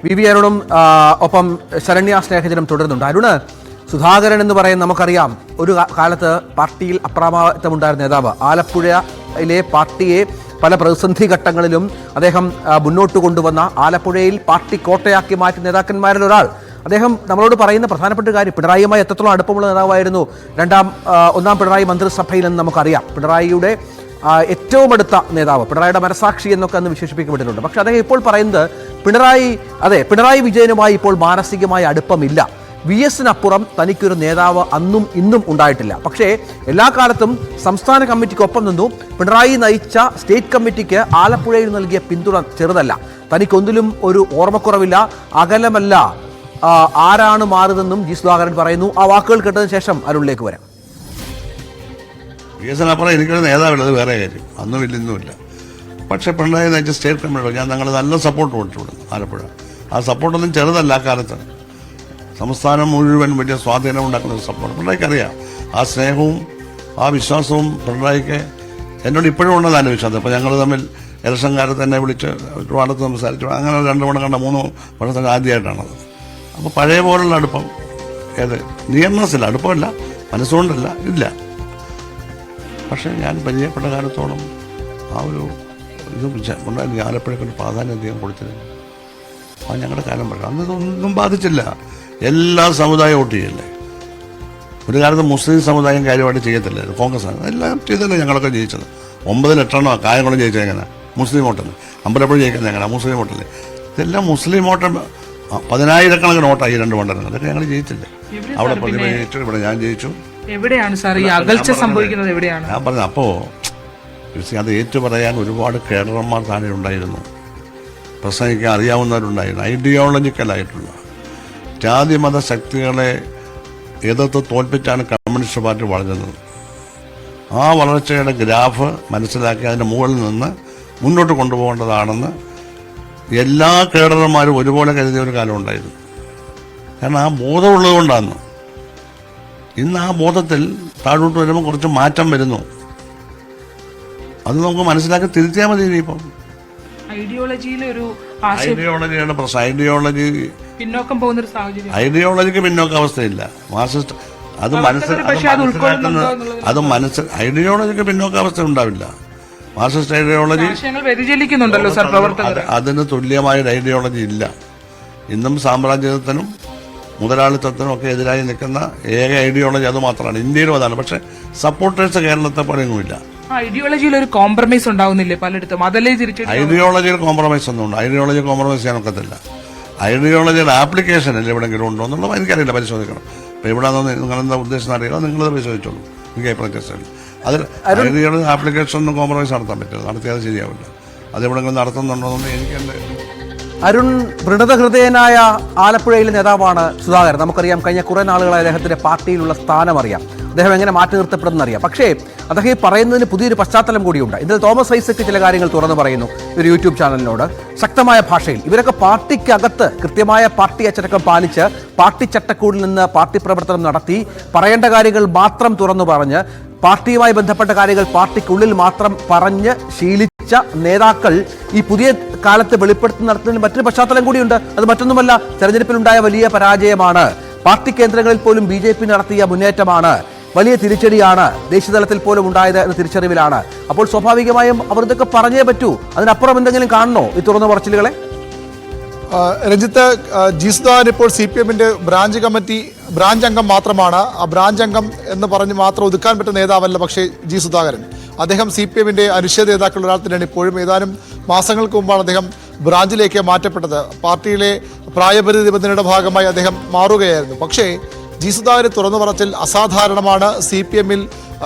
V അരുണും ഒപ്പം ശരണ്യ സ്നേഹജനും തുടരുന്നുണ്ട്. അരുണ്, സുധാകരൻ എന്ന് പറയുന്ന നമുക്കറിയാം ഒരു കാലത്ത് പാർട്ടിയിൽ അപ്രമാദിത്വമുണ്ടായിരുന്ന നേതാവ്, ആലപ്പുഴയിലെ പാർട്ടിയെ പല പ്രതിസന്ധി ഘട്ടങ്ങളിലും അദ്ദേഹം മുന്നോട്ട് കൊണ്ടുവന്ന, ആലപ്പുഴയിൽ പാർട്ടി കോട്ടയാക്കി മാറ്റിയ നേതാക്കന്മാരിൽ ഒരാൾ. അദ്ദേഹം നമ്മളോട് പറയുന്ന പ്രധാനപ്പെട്ട കാര്യം പിണറായിയുമായി എത്രത്തോളം അടുപ്പമുള്ള നേതാവായിരുന്നു ഒന്നാം പിണറായി മന്ത്രിസഭയിലെന്ന് നമുക്കറിയാം. പിണറായിയുടെ ഏറ്റവും അടുത്ത നേതാവ്, പിണറായിയുടെ മനസാക്ഷി എന്നൊക്കെ അന്ന് വിശേഷിപ്പിക്കപ്പെട്ടിട്ടുണ്ട്. പക്ഷെ അദ്ദേഹം ഇപ്പോൾ പറയുന്നത് പിണറായി വിജയനുമായി ഇപ്പോൾ മാനസികമായ അടുപ്പമില്ല. VS-നപ്പുറം തനിക്കൊരു നേതാവ് അന്നും ഇന്നും ഉണ്ടായിട്ടില്ല. പക്ഷേ എല്ലാ കാലത്തും സംസ്ഥാന കമ്മിറ്റിക്കൊപ്പം നിന്നു. പിണറായി നയിച്ച സ്റ്റേറ്റ് കമ്മിറ്റിക്ക് ആലപ്പുഴയിൽ നൽകിയ പിന്തുണ ചെറുതല്ല. തനിക്കൊന്നിലും ഒരു ഓർമ്മക്കുറവില്ല, അകലമല്ല. ആരാണ് മാറുതെന്നും ജി സുധാകരൻ പറയുന്നു. ആ വാക്കുകൾ കേട്ടതിന് ശേഷം അരുണിലേക്ക് വരാം. VS-നപ്പുറം എനിക്കൊരു നേതാവില്ല, അത് വേറെ കാര്യം. അന്നും ഇല്ല ഇന്നുമില്ല. പക്ഷേ പിണറായി നയിച്ച സ്റ്റേറ്റ് കമ്മിറ്റി ഞാൻ ഞങ്ങൾ നല്ല സപ്പോർട്ട് കൊടുത്തിട്ടുണ്ട് ആലപ്പുഴ. ആ സപ്പോർട്ടൊന്നും ചെറുതല്ല. ആ കാലത്ത് സംസ്ഥാനം മുഴുവൻ വലിയ സ്വാധീനം ഉണ്ടാക്കുന്ന ഒരു സപ്പോർട്ട് പിണറായിക്കറിയാം. ആ സ്നേഹവും ആ വിശ്വാസവും പിണറായിക്ക് എന്നോട് ഇപ്പോഴും ഉണ്ടെന്നാണ് വിശ്വാസം. അപ്പോൾ ഞങ്ങൾ തമ്മിൽ ഇലക്ഷൻ കാലത്ത് തന്നെ വിളിച്ച് ഒരുപാട് സംസാരിച്ചു. അങ്ങനെ 2 തവണ കണ്ട 3 വർഷത്തിന് ആദ്യമായിട്ടാണത്. അപ്പോൾ പഴയ പോലുള്ള അടുപ്പം നിയമസില്ല, അടുപ്പമല്ല, മനസ്സുകൊണ്ടല്ല, ഇല്ല. പക്ഷേ ഞാൻ പരിചയപ്പെട്ട കാലത്തോളം ആ ഒരു ഇത് ഉണ്ടായിരുന്നു. ആലപ്പുഴയ്ക്കൊരു പ്രാധാന്യം അധികം കൊടുത്തിരുന്നു. അത് ഞങ്ങളുടെ കാലം പറയാം. അന്ന് ഇതൊന്നും ബാധിച്ചില്ല. എല്ലാ സമുദായം വോട്ട് ചെയ്യല്ലേ. ഒരു കാലത്ത് മുസ്ലിം സമുദായം കാര്യമായിട്ട് ചെയ്യത്തില്ലായിരുന്നു. കോൺഗ്രസ് ആണ് എല്ലാം ചെയ്തല്ലേ ഞങ്ങളൊക്കെ ജയിച്ചത്. 9-8 കായംകുളം ജയിച്ചത് എങ്ങനെ? മുസ്ലിം വോട്ടല്ലേ. അമ്പലപ്പുഴ ജയിക്കുന്നത് എങ്ങനെ? മുസ്ലിം വോട്ടല്ലേ. ഇതെല്ലാം മുസ്ലിം വോട്ട് 10,000-കണക്കിന് വോട്ടായി 2 മണ്ഡലങ്ങൾ. അതൊക്കെ ഞങ്ങൾ ജയിച്ചില്ലേ. അവിടെ പ്രതിഭ ജയിച്ചു, ഇവിടെ ഞാൻ ജയിച്ചു. എവിടെയാണ് സാർ ഈ അകൽച്ച സംഭവിക്കുന്നത്? എവിടെയാണ് ഞാൻ പറഞ്ഞു. അപ്പോൾ അത് ഏറ്റുപറയാൻ ഒരുപാട് കേഡർമാർ താഴെ ഉണ്ടായിരുന്നു. പ്രസംഗിക്കാൻ അറിയാവുന്നവരുണ്ടായിരുന്നു. ഐഡിയോളജിക്കലായിട്ടുള്ള ജാതിമത ശക്തികളെ എതിർത്ത് തോൽപ്പിച്ചാണ് കമ്മ്യൂണിസ്റ്റ് പാർട്ടി വളരുന്നത്. ആ വളർച്ചയുടെ ഗ്രാഫ് മനസ്സിലാക്കി അതിൻ്റെ മുകളിൽ നിന്ന് മുന്നോട്ട് കൊണ്ടുപോകേണ്ടതാണെന്ന് എല്ലാ കേഡർമാരും ഒരുപോലെ കരുതിയ ഒരു കാലം ഉണ്ടായിരുന്നു. കാരണം ആ ബോധമുള്ളത് കൊണ്ടാണ്. ഇന്ന് ആ ബോധത്തിൽ താഴോട്ട് വരുമ്പോൾ കുറച്ച് മാറ്റം വരുന്നു. അത് നമുക്ക് മനസ്സിലാക്കി തിരുത്തിയാൽ മതി. ഇനിയിപ്പം ഐഡിയോളജിയാണ് പ്രശ്നം. പിന്നോക്കം പോകുന്ന ഒരു സാഹചര്യം. ഐഡിയോളജിക്ക് പിന്നോക്കാവസ്ഥയില്ല. മാർക്സിസ്റ്റ് ഐഡിയോളജിക്ക് പിന്നോക്കാവസ്ഥ ഉണ്ടാവില്ല. മാർക്സിസ്റ്റ് ഐഡിയോളജി അതിന് തുല്യമായൊരു ഐഡിയോളജി ഇല്ല. ഇന്നും സാമ്രാജ്യത്വത്തിനും മുതലാളിത്തത്തിനും ഒക്കെ എതിരായി നിൽക്കുന്ന ഏക ഐഡിയോളജി അത് മാത്രമാണ്. ഇന്ത്യയിലും അതാണ്. പക്ഷെ സപ്പോർട്ടേഴ്സ് കേരളത്തെ പോലെയൊന്നുമില്ല. ഐഡിയോളജിയിൽ ഒരു കോംപ്രമൈസ് ഉണ്ടാവുന്നില്ലേ പലയിടത്തും? അതല്ലേ ഐഡിയോളജിയിൽ കോംപ്രമൈസ് ഒന്നും ഉണ്ട്. ഐഡിയോളജി കോംപ്രമൈസ് ചെയ്യാൻ ഒക്കത്തില്ല. ഐഡിയോളജിയുടെ ആപ്ലിക്കേഷൻ അല്ലേ എവിടെയെങ്കിലും ഉണ്ടോ എന്നുള്ളത് എനിക്കറിയില്ല, പരിശോധിക്കണം. അപ്പോൾ എവിടെയാണെന്ന് നിങ്ങളെന്താ ഉദ്ദേശം അറിയില്ല, നിങ്ങളത് പരിശോധിച്ചോളൂ. എനിക്ക് അഭിപ്രായം അതിൽ ഐഡിയോളജി ആപ്ലിക്കേഷനൊന്നും കോംപ്രമൈസ് നടത്താൻ പറ്റില്ല. നടത്തിയാൽ ശരിയാവില്ല. അതെവിടെയെങ്കിലും നടത്തുന്നുണ്ടോയെന്ന് എനിക്കെന്ത്. അരുൺ, ദൃഢഹൃദയനായ ആലപ്പുഴയിലെ നേതാവാണ് സുധാകരൻ. നമുക്കറിയാം കഴിഞ്ഞ കുറേ നാളുകളായി അദ്ദേഹത്തിന്റെ പാർട്ടിയിലുള്ള സ്ഥാനം അറിയാം. അദ്ദേഹം എങ്ങനെ മാറ്റി നിർത്തപ്പെടുന്ന അറിയാം. പക്ഷേ അദ്ദേഹം പറയുന്നതിന് പുതിയൊരു പശ്ചാത്തലം കൂടിയുണ്ട്. ഇന്നലെ തോമസ് ഐസക് ചില കാര്യങ്ങൾ തുറന്നു പറയുന്നു ഒരു യൂട്യൂബ് ചാനലിനോട് ശക്തമായ ഭാഷയിൽ. ഇവരൊക്കെ പാർട്ടിക്കകത്ത് കൃത്യമായ പാർട്ടി അച്ചടക്കം പാലിച്ച് പാർട്ടി ചട്ടക്കൂടിൽ നിന്ന് പാർട്ടി പ്രവർത്തനം നടത്തി പറയേണ്ട കാര്യങ്ങൾ മാത്രം തുറന്നു പറഞ്ഞ് പാർട്ടിയുമായി ബന്ധപ്പെട്ട കാര്യങ്ങൾ പാർട്ടിക്കുള്ളിൽ മാത്രം പറഞ്ഞ് ശീലിച്ച നേതാക്കൾ ഈ പുതിയ കാലത്ത് വെളിപ്പെടുത്തി നടത്തുന്നതിന് മറ്റൊരു പശ്ചാത്തലം കൂടിയുണ്ട്. അത് മറ്റൊന്നുമല്ല, തെരഞ്ഞെടുപ്പിലുണ്ടായ വലിയ പരാജയമാണ്. പാർട്ടി കേന്ദ്രങ്ങളിൽ പോലും BJP നടത്തിയ മുന്നേറ്റമാണ്. വലിയ തിരിച്ചടിയാണ് ദേശീയതലത്തിൽ പോലും ഉണ്ടായത് എന്ന തിരിച്ചറിവിലാണ്. അപ്പോൾ സ്വാഭാവികമായും അവർ ഇതൊക്കെ പറഞ്ഞേ പറ്റൂ. അതിനപ്പുറം എന്തെങ്കിലും കാണണോ ഈ തുറന്ന പറച്ചിലുകളെ? രഞ്ജിത്ത്, ജി സുധാകരൻ ഇപ്പോൾ CPM-ന്റെ ബ്രാഞ്ച് അംഗം മാത്രമാണ്. ആ ബ്രാഞ്ച് അംഗം എന്ന് പറഞ്ഞ് മാത്രം ഒതുക്കാൻ പറ്റുന്ന നേതാവല്ല പക്ഷേ ജി സുധാകരൻ. അദ്ദേഹം CPM-ന്റെ അനിശ്ചിത നേതാക്കളിൽ ഒരാൾ തന്നെയാണ്. ഇപ്പോഴും ഏതാനും മാസങ്ങൾക്ക് മുമ്പാണ് അദ്ദേഹം ബ്രാഞ്ചിലേക്ക് മാറ്റപ്പെട്ടത്. പാർട്ടിയിലെ പ്രായപരിധി നിബന്ധനയുടെ ഭാഗമായി അദ്ദേഹം മാറുകയായിരുന്നു. പക്ഷേ ജി സുധാകരൻ തുറന്നു പറച്ചിൽ അസാധാരണമാണ്. CPM-ൽ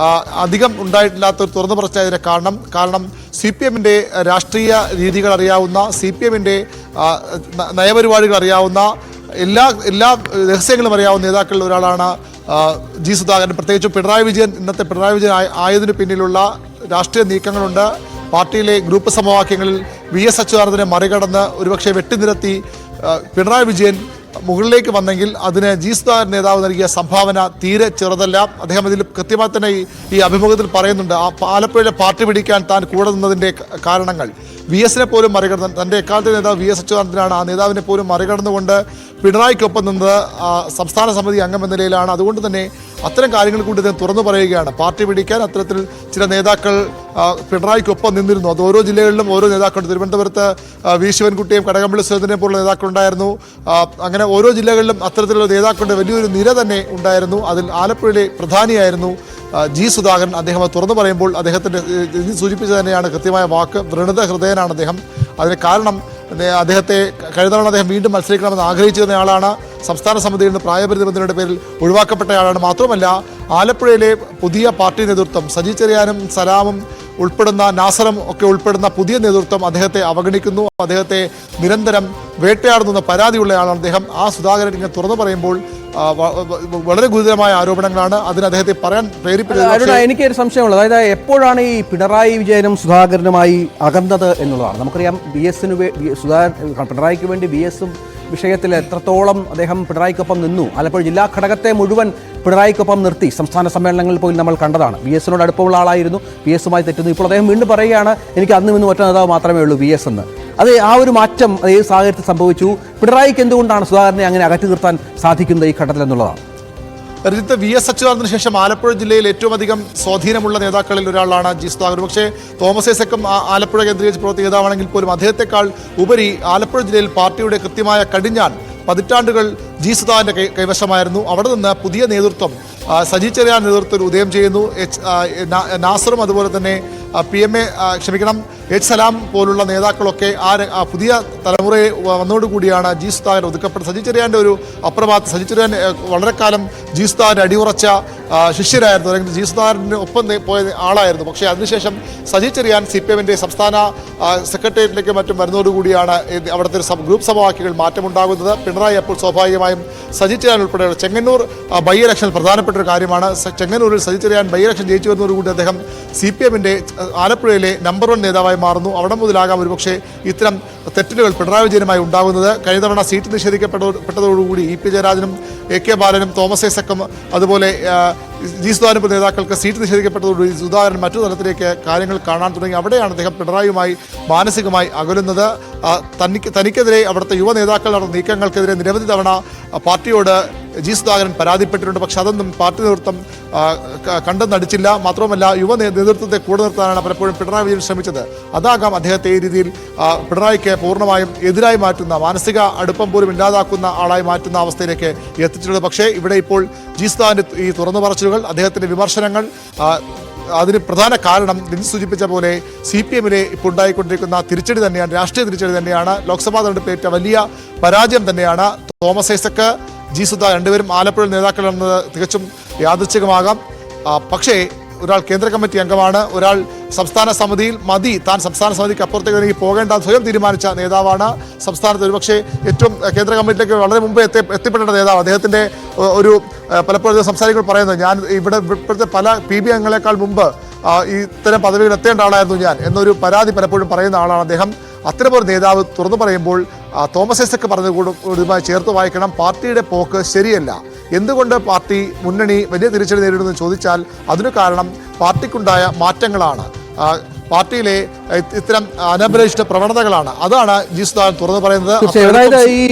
അധികം ഉണ്ടായിട്ടില്ലാത്തൊരു തുറന്നു പറച്ചിലതിനെ കാരണം CPM-ന്റെ രാഷ്ട്രീയ രീതികൾ അറിയാവുന്ന, CPM-ന്റെ നയപരിപാടികൾ അറിയാവുന്ന, എല്ലാ രഹസ്യങ്ങളും അറിയാവുന്ന നേതാക്കളിൽ ഒരാളാണ് ജി സുധാകരൻ. പ്രത്യേകിച്ചും ഇന്നത്തെ പിണറായി വിജയൻ ആയതിനു പിന്നിലുള്ള രാഷ്ട്രീയ നീക്കങ്ങളുണ്ട്. പാർട്ടിയിലെ ഗ്രൂപ്പ് സമവാക്യങ്ങളിൽ VS അച്യുതാനന്ദനെ മറികടന്ന് ഒരുപക്ഷെ വെട്ടിനിരത്തി പിണറായി വിജയൻ മുകളിലേക്ക് വന്നെങ്കിൽ അതിന് ജി സുധാകരൻ നേതാവ് നൽകിയ സംഭാവന തീരെ ചെറുതല്ല. അദ്ദേഹം ഇതിൽ കൃത്യമായി തന്നെ ഈ അഭിമുഖത്തിൽ പറയുന്നുണ്ട്. ആലപ്പുഴയിലെ പാർട്ടി പിടിക്കാൻ താൻ കൂടെ നിന്നതിൻ്റെ കാരണങ്ങൾ VS-നെ പോലും മറികടന്ന്, തൻ്റെ എക്കാലത്തെ നേതാവ് VS അച്യുതാനന്ദനാണ്, ആ നേതാവിനെ പോലും മറികടന്നുകൊണ്ട് പിണറായിക്കൊപ്പം നിന്നത് സംസ്ഥാന സമിതി അംഗം എന്ന നിലയിലാണ്. അതുകൊണ്ട് തന്നെ അത്തരം കാര്യങ്ങൾ കൂടി അദ്ദേഹം തുറന്നു പറയുകയാണ്. പാർട്ടി പിടിക്കാൻ അത്തരത്തിൽ ചില നേതാക്കൾ പിണറായിക്കൊപ്പം നിന്നിരുന്നു. അത് ഓരോ ജില്ലകളിലും ഓരോ നേതാക്കളുണ്ട്. തിരുവനന്തപുരത്ത് V ശിവൻകുട്ടിയും കടകംപള്ളി സുരേന്ദ്രനെ പോലുള്ള നേതാക്കളുണ്ടായിരുന്നു. അങ്ങനെ ഓരോ ജില്ലകളിലും അത്തരത്തിലുള്ള നേതാക്കളുടെ വലിയൊരു നിര തന്നെ ഉണ്ടായിരുന്നു. അതിൽ ആലപ്പുഴയിലെ പ്രധാനിയായിരുന്നു ജി സുധാകരൻ. അദ്ദേഹം അത് തുറന്നു പറയുമ്പോൾ അദ്ദേഹത്തിൻ്റെ സൂചിപ്പിച്ച തന്നെയാണ് കൃത്യമായ വാക്ക്. വ്രണത ഹൃദയനാണ് അദ്ദേഹം. അതിന് കാരണം അദ്ദേഹത്തെ കഴിഞ്ഞ തവണ അദ്ദേഹം വീണ്ടും മത്സരിക്കണമെന്ന് ആഗ്രഹിച്ചിരുന്ന ആളാണ്. സംസ്ഥാന സമിതിയിൽ നിന്ന് പ്രായപരിധി ബന്ധങ്ങളുടെ പേരിൽ ഒഴിവാക്കപ്പെട്ടയാളാണ്. മാത്രമല്ല ആലപ്പുഴയിലെ പുതിയ പാർട്ടി നേതൃത്വം സജി ചെറിയാനും സലാമും ഉൾപ്പെടുന്ന നാസറും ഒക്കെ ഉൾപ്പെടുന്ന പുതിയ നേതൃത്വം അദ്ദേഹത്തെ അവഗണിക്കുന്നു, അദ്ദേഹത്തെ നിരന്തരം വേട്ടയാടുന്ന പരാതിയുള്ളയാളാണ് അദ്ദേഹം. ആ സുധാകരൻ ഇങ്ങനെ തുറന്നു പറയുമ്പോൾ വളരെ ഗുരുതരമായ ആരോപണങ്ങളാണ്. അതിന് അദ്ദേഹത്തെ പറയാൻ പ്രേരിപ്പിച്ചത്. എനിക്കൊരു സംശയമുള്ളത്, അതായത് എപ്പോഴാണ് ഈ പിണറായി വിജയനും സുധാകരനുമായി അകന്നത് എന്നുള്ളതാണ്. നമുക്കറിയാം പിണറായിക്ക് വേണ്ടി VS-ഉം വിഷയത്തിൽ എത്രത്തോളം അദ്ദേഹം പിണറായിക്കൊപ്പം നിന്നു. ആലപ്പുഴ ജില്ലാ ഘടകത്തെ മുഴുവൻ പിണറായിക്കൊപ്പം നിർത്തി സംസ്ഥാന സമ്മേളനങ്ങളിൽ പോയി നമ്മൾ കണ്ടതാണ്. VS-നോട് അടുപ്പമുള്ള ആളായിരുന്നു, VS-ഉമായി തെറ്റുന്നു. ഇപ്പോൾ അദ്ദേഹം വീണ്ടും പറയുകയാണ് എനിക്ക് അന്ന് ഇന്ന് ഒറ്റ നേതാവ് മാത്രമേ ഉള്ളൂ VS എന്ന്. അത് ആ ഒരു മാറ്റം ഏത് സാഹചര്യത്തിൽ സംഭവിച്ചു? പിണറായിക്ക് എന്തുകൊണ്ടാണ് സുധാകരനെ അങ്ങനെ അകറ്റി നിർത്താൻ സാധിക്കുന്നത് ഈ ഘട്ടത്തിൽ എന്നുള്ളതാണ്. രഞ്ജിത്ത്, VS അച്യുതാനന്ദന് ശേഷം ആലപ്പുഴ ജില്ലയിൽ ഏറ്റവും അധികം സ്വാധീനമുള്ള നേതാക്കളിൽ ഒരാളാണ് ജി സുധാകരൻ. പക്ഷേ തോമസ് ഐസക്കും ആലപ്പുഴ കേന്ദ്രീകരിച്ച് പ്രവർത്തിക്കുന്ന നേതാവാണെങ്കിൽ പോലും അദ്ദേഹത്തെക്കാൾ ഉപരി ആലപ്പുഴ ജില്ലയിൽ പാർട്ടിയുടെ കൃത്യമായ കടിഞ്ഞാൻ പതിറ്റാണ്ടുകൾ ജി സുധാകരൻ്റെ കൈവശമായിരുന്നു. അവിടെ നിന്ന് പുതിയ നേതൃത്വം സജി ചെറിയാൻ നേതൃത്വത്തിൽ ഉദയം ചെയ്യുന്നു. നാസറും അതുപോലെ തന്നെ H സലാം പോലുള്ള നേതാക്കളൊക്കെ ആ പുതിയ തലമുറയെ വന്നതോടുകൂടിയാണ് ജി സുധാകരൻ ഒതുക്കപ്പെട്ടത്. സജി ചെറിയാൻ്റെ ഒരു അപ്രഭാത്ത്, സജി ചെറിയാൻ വളരെ കാലം ജി സുധാകരൻ അടിയുറച്ച ശിഷ്യരായിരുന്നു, അല്ലെങ്കിൽ ജി സുധാകരന് ഒപ്പം പോയ ആളായിരുന്നു. പക്ഷേ അതിനുശേഷം സജി ചെറിയാൻ CPM-ൻ്റെ സംസ്ഥാന സെക്രട്ടേറിയറ്റിലേക്ക് മറ്റും വരുന്നതോടുകൂടിയാണ് അവിടുത്തെ ഗ്രൂപ്പ് സഭാവാക്യങ്ങൾ മാറ്റമുണ്ടാകുന്നത്. പിണറായി അപ്പോൾ സ്വാഭാവികമായും സജി ചെറിയാൻ ഉൾപ്പെടെയുള്ള ചെങ്ങന്നൂർ ബൈ ഇലക്ഷൻ പ്രധാനപ്പെട്ട ഒരു കാര്യമാണ്. ചെങ്ങന്നൂരിൽ സജി ചെറിയാൻ ബൈ ഇലക്ഷൻ ജയിച്ചു വരുന്നതോടുകൂടി അദ്ദേഹം CPM-ൻ്റെ ആലപ്പുഴയിലെ നമ്പർ 1 നേതാവായി മാറുന്നു. അവിടെ മുതലാകാം ഒരുപക്ഷെ ഇത്തരം തെറ്റുകൾ പിണറായി വിജയനുമായി ഉണ്ടാകുന്നത്. കഴിഞ്ഞ തവണ സീറ്റ് നിഷേധിക്കപ്പെട്ടതോടുകൂടി EP ജയരാജനും AK ബാലനും തോമസ് ഐസക്കും അതുപോലെ ജി സുധാകരൻ നേതാക്കൾക്ക് സീറ്റ് നിഷേധിക്കപ്പെട്ടതോടുകൂടി സുധാകരൻ മറ്റു തലത്തിലേക്ക് കാര്യങ്ങൾ കാണാൻ തുടങ്ങി. അവിടെയാണ് അദ്ദേഹം പിണറായിയുമായി മാനസികമായി അകലുന്നത്. തനിക്കെതിരെ അവിടുത്തെ യുവ നേതാക്കൾ നടന്ന നീക്കങ്ങൾക്കെതിരെ നിരവധി തവണ പാർട്ടിയോട് ജി സുധാകരൻ പരാതിപ്പെട്ടിട്ടുണ്ട്. പക്ഷെ അതൊന്നും പാർട്ടി നേതൃത്വം കണ്ടെന്നടിച്ചില്ല. മാത്രവുമല്ല നേതൃത്വത്തെ കൂടെ നിർത്താനാണ് പലപ്പോഴും പിണറായി വിജയൻ ശ്രമിച്ചത്. അതാകാം അദ്ദേഹത്തെ ഈ രീതിയിൽ പിണറായിക്ക് പൂർണ്ണമായും എതിരായി മാറ്റുന്ന, മാനസിക അടുപ്പം പോലും ഇല്ലാതാക്കുന്ന ആളായി മാറ്റുന്ന അവസ്ഥയിലേക്ക് എത്തിച്ചിട്ടുള്ളത്. പക്ഷേ ഇവിടെ ഇപ്പോൾ ജി സുധാകരൻ്റെ ഈ തുറന്നു പറച്ചിലുകൾ, അദ്ദേഹത്തിൻ്റെ വിമർശനങ്ങൾ, അതിന് പ്രധാന കാരണം രഞ്ജിത്ത് സൂചിപ്പിച്ച പോലെ CPM-ലെ ഇപ്പോൾ ഉണ്ടായിക്കൊണ്ടിരിക്കുന്ന തിരിച്ചടി തന്നെയാണ്, രാഷ്ട്രീയ തിരിച്ചടി തന്നെയാണ്. ലോക്സഭാ തെരഞ്ഞെടുപ്പേറ്റ വലിയ പരാജയം തന്നെയാണ്. തോമസ് ഐസക്ക്, ജി സുധാകരൻ രണ്ടുപേരും ആലപ്പുഴ നേതാക്കളെന്നത് തികച്ചും യാദൃച്ഛികമാകാം. പക്ഷേ ഒരാൾ കേന്ദ്ര കമ്മിറ്റി അംഗമാണ്, ഒരാൾ സംസ്ഥാന സമിതിയിൽ താൻ സംസ്ഥാന സമിതിക്ക് അപ്പുറത്തേക്ക് പോകേണ്ട സ്വയം തീരുമാനിച്ച നേതാവാണ്. സംസ്ഥാനത്ത് ഒരുപക്ഷെ ഏറ്റവും കേന്ദ്ര കമ്മിറ്റിയിലേക്ക് വളരെ മുമ്പ് എത്തിപ്പെട്ട നേതാവ്. അദ്ദേഹത്തിൻ്റെ ഒരു പലപ്പോഴും സംസാരിക്കുമ്പോൾ പറയുന്നത്, ഞാൻ ഇപ്പോഴത്തെ പല PB അംഗങ്ങളെക്കാൾ മുമ്പ് ഇത്തരം പദവികൾ എത്തേണ്ട ആളായിരുന്നു ഞാൻ എന്നൊരു പരാതി പലപ്പോഴും പറയുന്ന ആളാണ് അദ്ദേഹം. അത്തരമൊരു നേതാവ് തുറന്നു പറയുമ്പോൾ തോമസ് ഐസക്ക് പറഞ്ഞതുമായി ചേർത്ത് വായിക്കണം. പാർട്ടിയുടെ പോക്ക് ശരിയല്ല. എന്തുകൊണ്ട് പാർട്ടി മുന്നണി വലിയ തിരിച്ചടി നേരിടുമെന്ന് ചോദിച്ചാൽ അതിനു കാരണം പാർട്ടിക്കുണ്ടായ മാറ്റങ്ങളാണ്, പാർട്ടിയിലെ ഇത്തരം അനഭിലഷിത പ്രവണതകളാണ്. അതാണ് ജി സുധാകരൻ തുറന്നു പറയുന്നത്. അതായത് ഈ